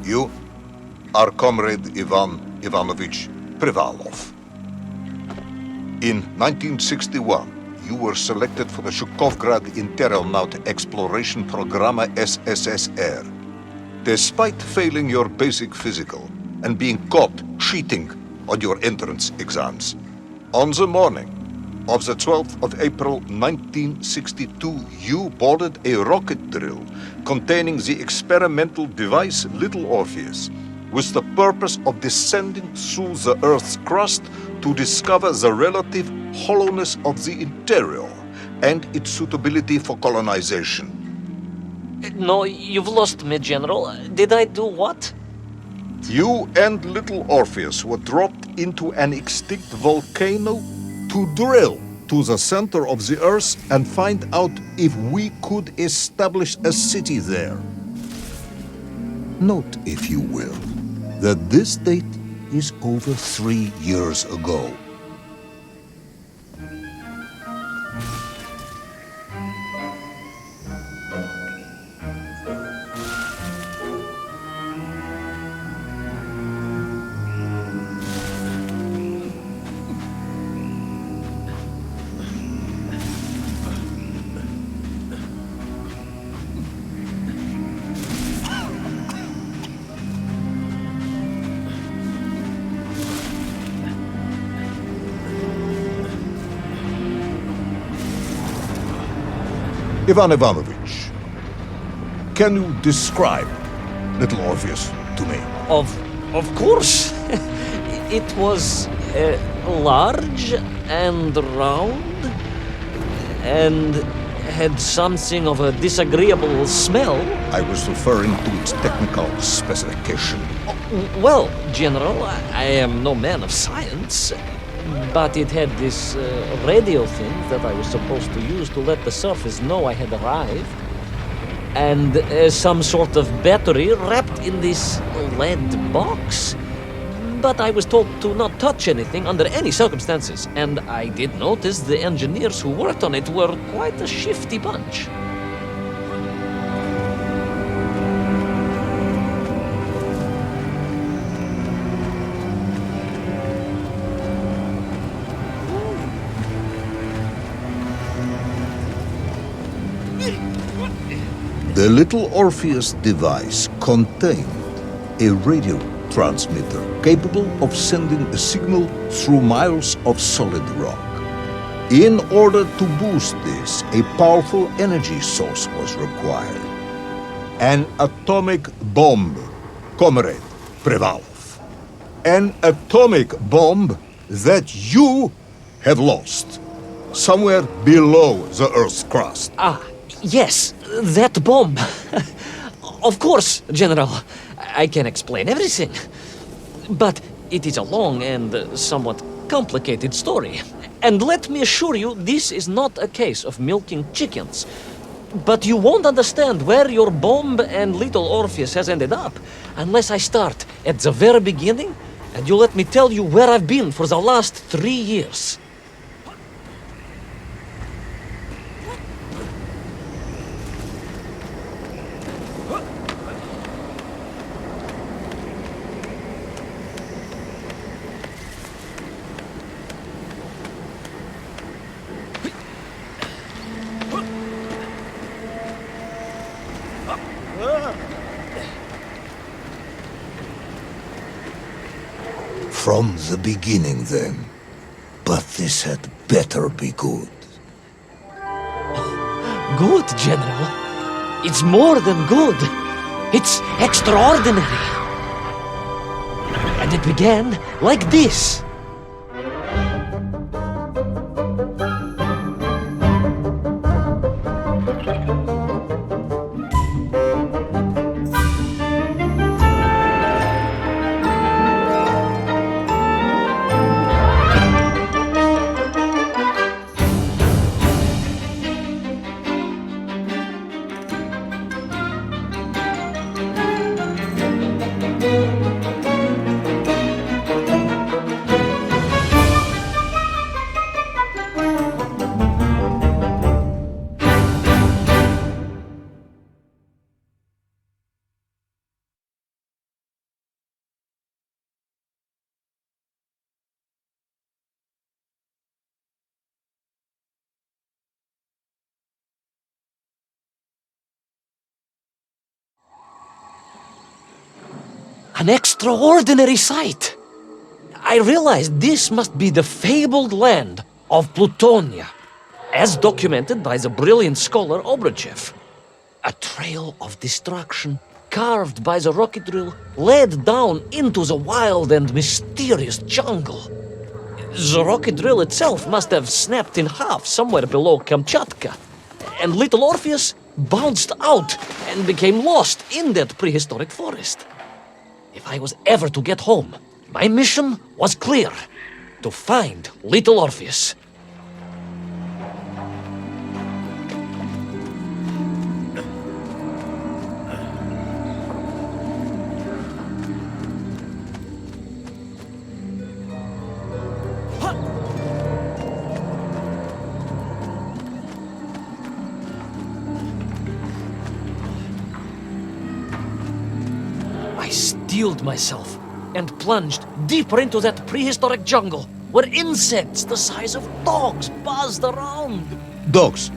You are Comrade Ivan Ivanovich Privalov. In 1961, you were selected for the Shukovgrad Internaut Exploration Program SSSR. Despite failing your basic physical and being caught cheating on your entrance exams, on the morning of the 12th of April 1962, you boarded a rocket drill containing the experimental device Little Orpheus, with the purpose of descending through the Earth's crust to discover the relative hollowness of the interior and its suitability for colonization. No, you've lost me, General. Did I do what? You and Little Orpheus were dropped into an extinct volcano to drill to the center of the Earth and find out if we could establish a city there. Note, if you will, that this date is over 3 years ago. Ivan Ivanovich, can you describe Little Orpheus to me? Of course. It was large and round and had something of a disagreeable smell. I was referring to its technical specification. Well, General, I am no man of science, but it had this radio thing that I was supposed to use to let the surface know I had arrived, and some sort of battery wrapped in this lead box. But I was told to not touch anything under any circumstances, and I did notice the engineers who worked on it were quite a shifty bunch. The Little Orpheus device contained a radio transmitter capable of sending a signal through miles of solid rock. In order to boost this, a powerful energy source was required. An atomic bomb, Comrade Privalov. An atomic bomb that you have lost somewhere below the Earth's crust. Yes, that bomb. Of course, General. I can explain everything. But it is a long and somewhat complicated story. And let me assure you, this is not a case of milking chickens. But you won't understand where your bomb and Little Orpheus has ended up unless I start at the very beginning and you let me tell you where I've been for the last 3 years. From the beginning, then. But this had better be good. Good, General. It's more than good. It's extraordinary. And it began like this. An extraordinary sight. I realized this must be the fabled land of Plutonia, as documented by the brilliant scholar Obruchev. A trail of destruction carved by the rocket drill led down into the wild and mysterious jungle. The rocket drill itself must have snapped in half somewhere below Kamchatka, and Little Orpheus bounced out and became lost in that prehistoric forest. If I was ever to get home, my mission was clear: to find Little Orpheus. I steeled myself and plunged deeper into that prehistoric jungle where insects the size of dogs buzzed around. Dogs.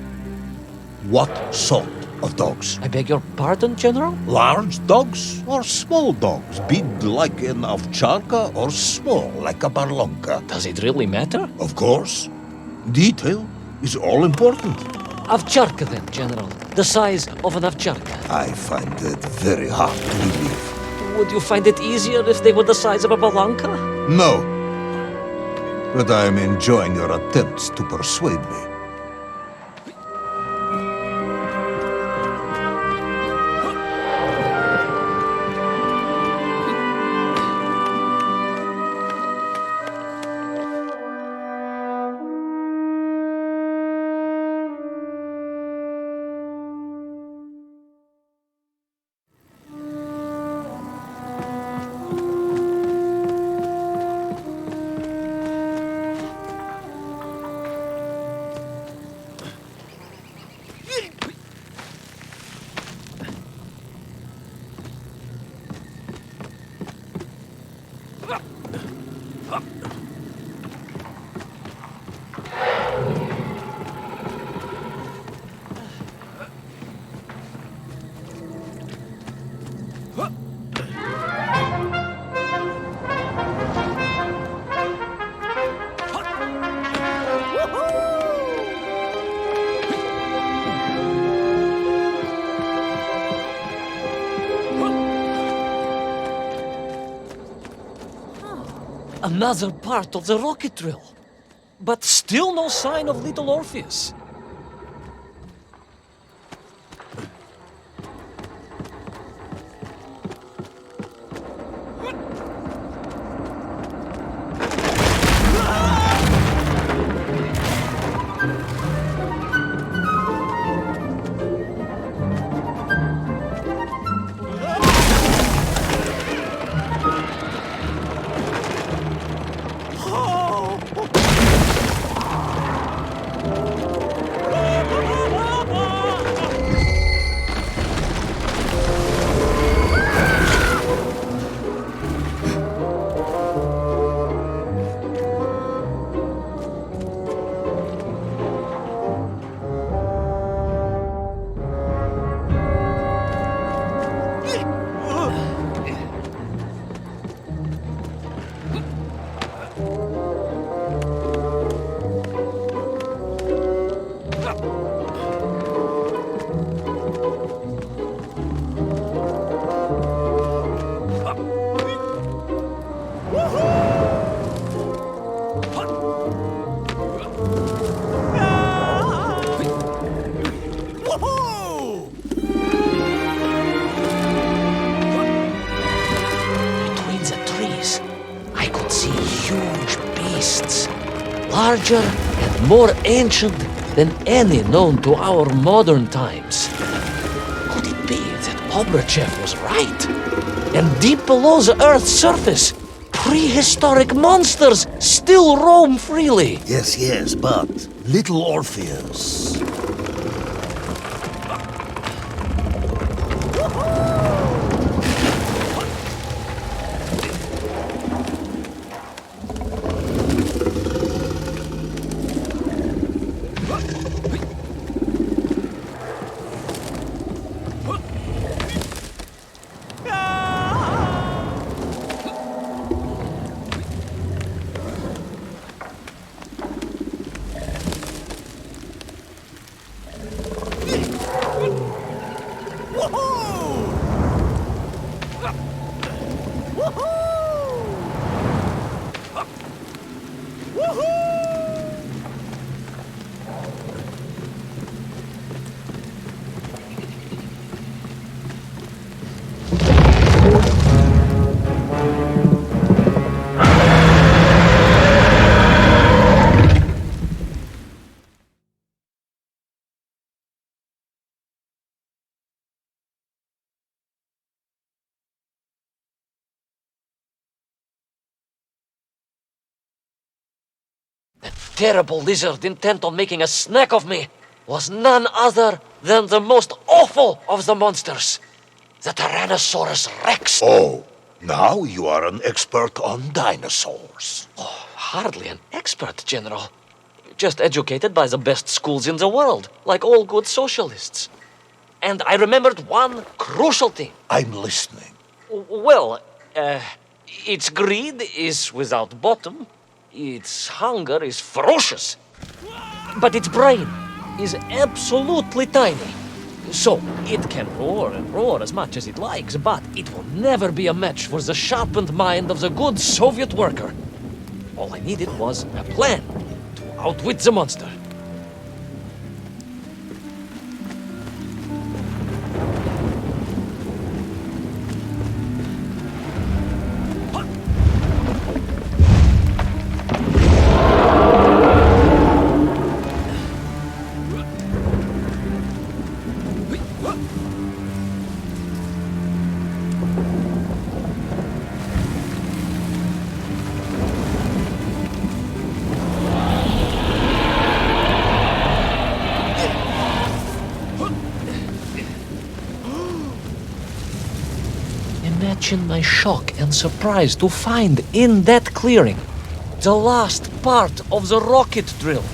What sort of dogs? I beg your pardon, General? Large dogs or small dogs? Big like an ovcharka or small like a barlonka? Does it really matter? Of course. Detail is all important. Ovcharka then, General. The size of an ovcharka. I find it very hard to believe. Would you find it easier if they were the size of a balanka? No. But I am enjoying your attempts to persuade me. Another part of the rocket drill. But still no sign of Little Orpheus. Larger and more ancient than any known to our modern times. Could it be that Obruchev was right? And deep below the Earth's surface, prehistoric monsters still roam freely? Yes, but Little Orpheus. terrible lizard intent on making a snack of me was none other than the most awful of the monsters, the Tyrannosaurus Rex. Oh, now you are an expert on dinosaurs. Hardly an expert, General. Just educated by the best schools in the world, like all good socialists. And I remembered one crucial thing. I'm listening. Well, its greed is without bottom, its hunger is ferocious, but its brain is absolutely tiny. So, it can roar and roar as much as it likes, but it will never be a match for the sharpened mind of the good Soviet worker. All I needed was a plan to outwit the monster. Imagine my shock and surprise to find in that clearing the last part of the rocket drill.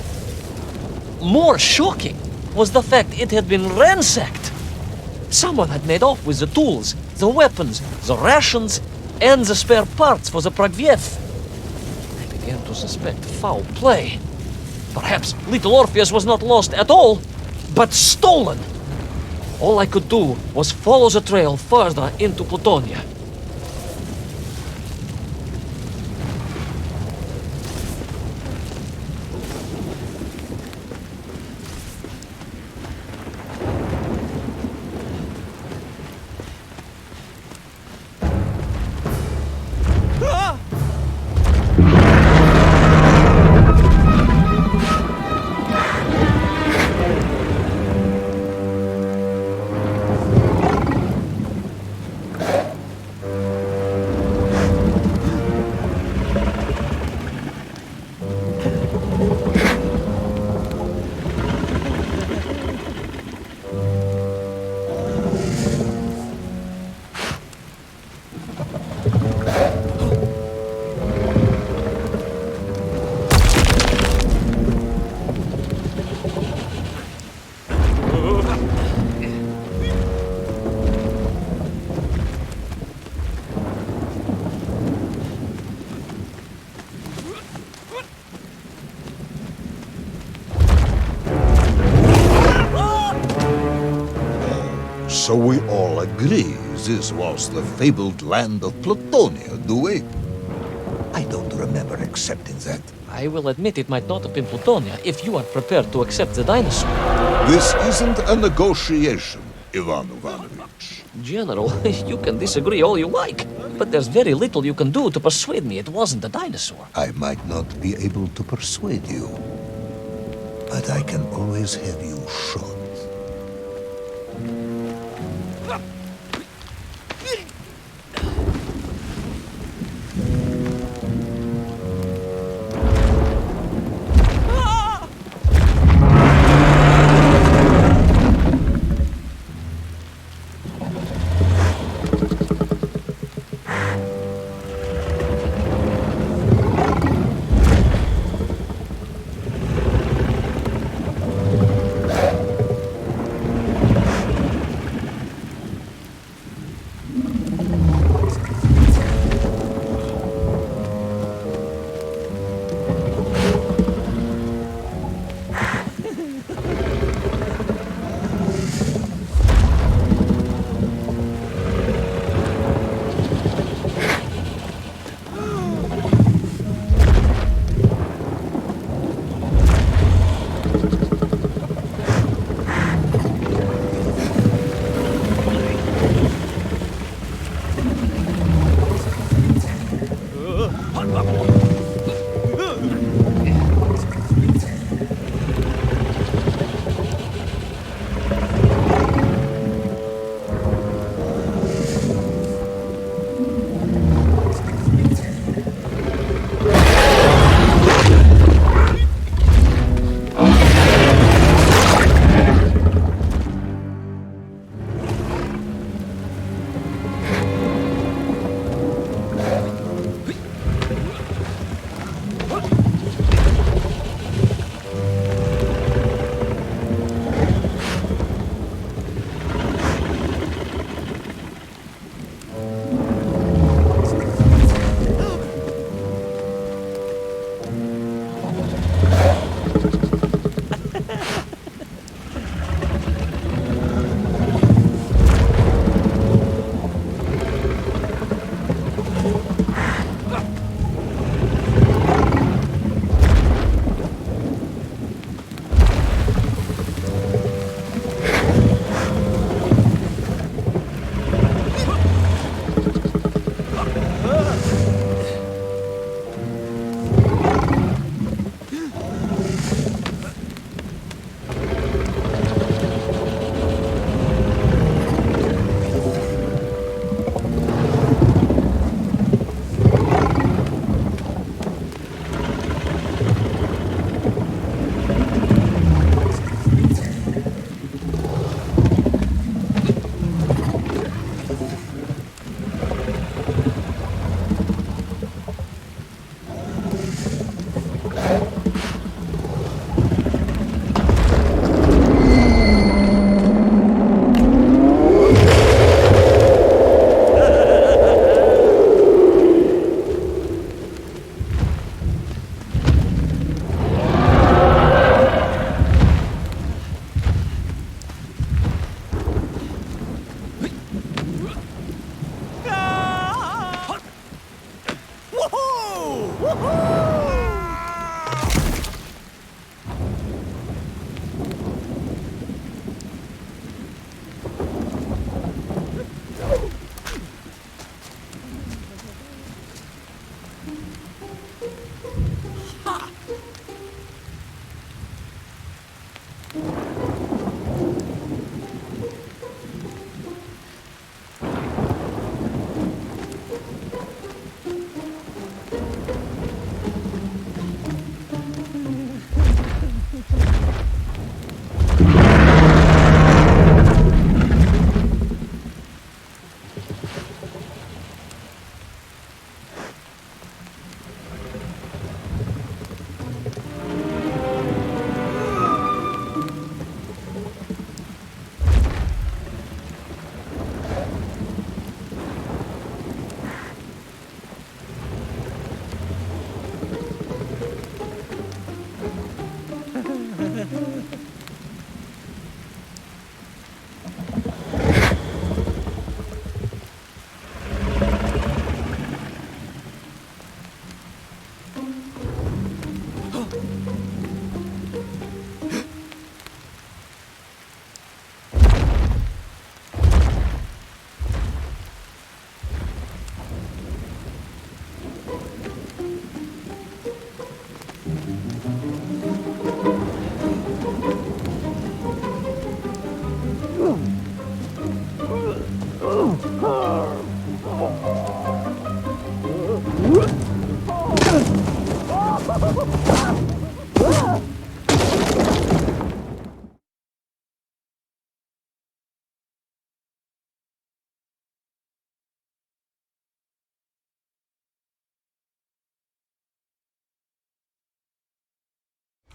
More shocking was the fact it had been ransacked. Someone had made off with the tools, the weapons, the rations, and the spare parts for the Pragviev. I began to suspect foul play. Perhaps Little Orpheus was not lost at all, but stolen. All I could do was follow the trail further into Plutonia. So we all agree this was the fabled land of Plutonia, do we? I don't remember accepting that. I will admit it might not have been Plutonia if you are prepared to accept the dinosaur. This isn't a negotiation, Ivan Ivanovich. General, you can disagree all you like, but there's very little you can do to persuade me it wasn't a dinosaur. I might not be able to persuade you, but I can always have you shot.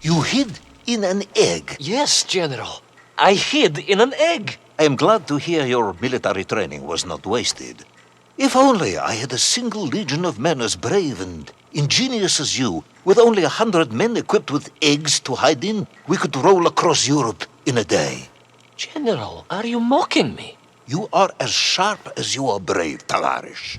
You hid in an egg. Yes, General. I hid in an egg. I am glad to hear your military training was not wasted. If only I had a single legion of men as brave and ingenious as you, with only 100 men equipped with eggs to hide in, we could roll across Europe in a day. General, are you mocking me? You are as sharp as you are brave, Tavarish.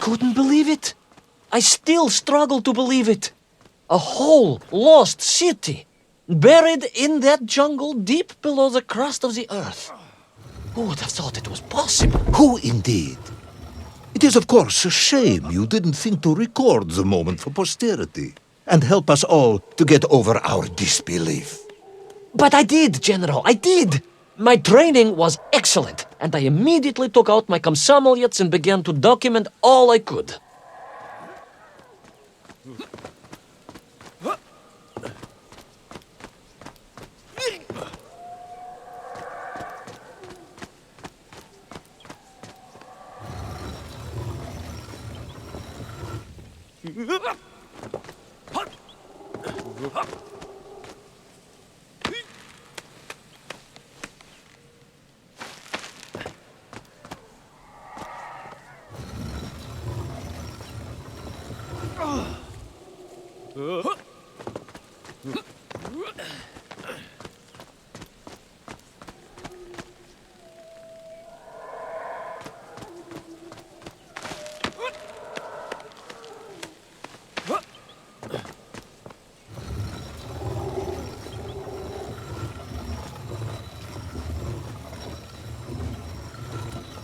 couldn't believe it. I still struggle to believe it. A whole lost city, buried in that jungle deep below the crust of the earth. Who would have thought it was possible? Who indeed? It is, of course, a shame you didn't think to record the moment for posterity and help us all to get over our disbelief. But I did, General, I did. My training was excellent, and I immediately took out my komsomolets and began to document all I could.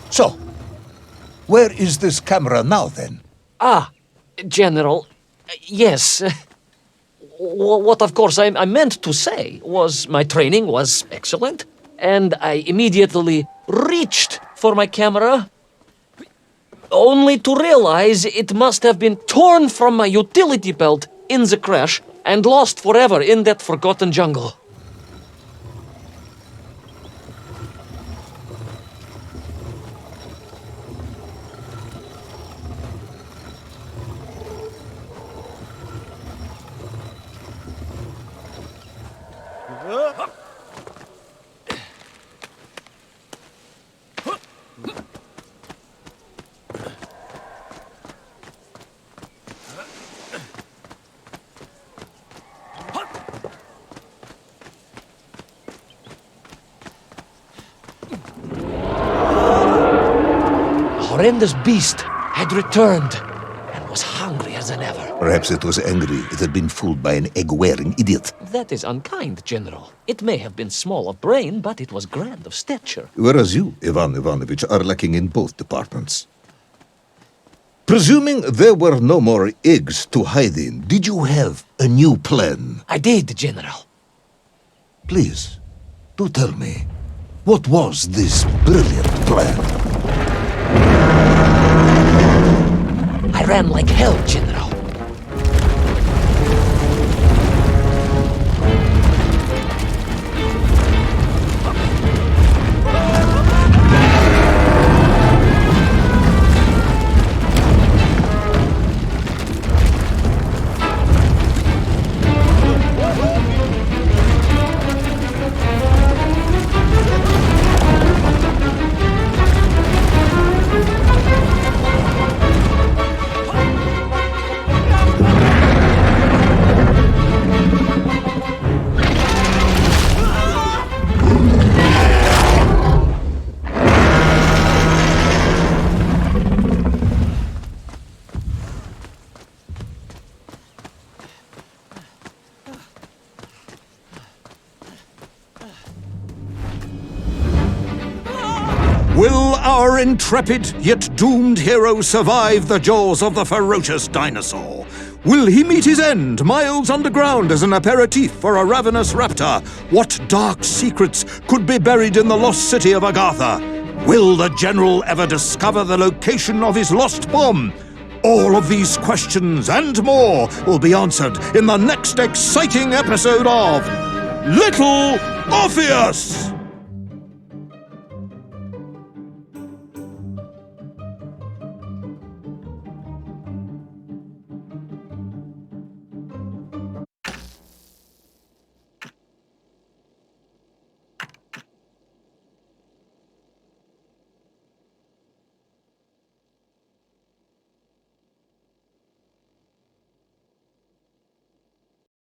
So, where is this camera now, then? Ah, General, yes. What of course I meant to say was my training was excellent, and I immediately reached for my camera, only to realize it must have been torn from my utility belt in the crash and lost forever in that forgotten jungle. Horrendous beast had returned and was hungrier than ever. Perhaps it was angry it had been fooled by an egg-wearing idiot. That is unkind, General. It may have been small of brain, but it was grand of stature. Whereas you, Ivan Ivanovich, are lacking in both departments. Presuming there were no more eggs to hide in, did you have a new plan? I did, General. Please, do tell me, what was this brilliant plan? I ran like hell, General. Will our intrepid yet doomed hero survive the jaws of the ferocious dinosaur? Will he meet his end miles underground as an aperitif for a ravenous raptor? What dark secrets could be buried in the lost city of Agatha? Will the general ever discover the location of his lost bomb? All of these questions and more will be answered in the next exciting episode of Little Orpheus!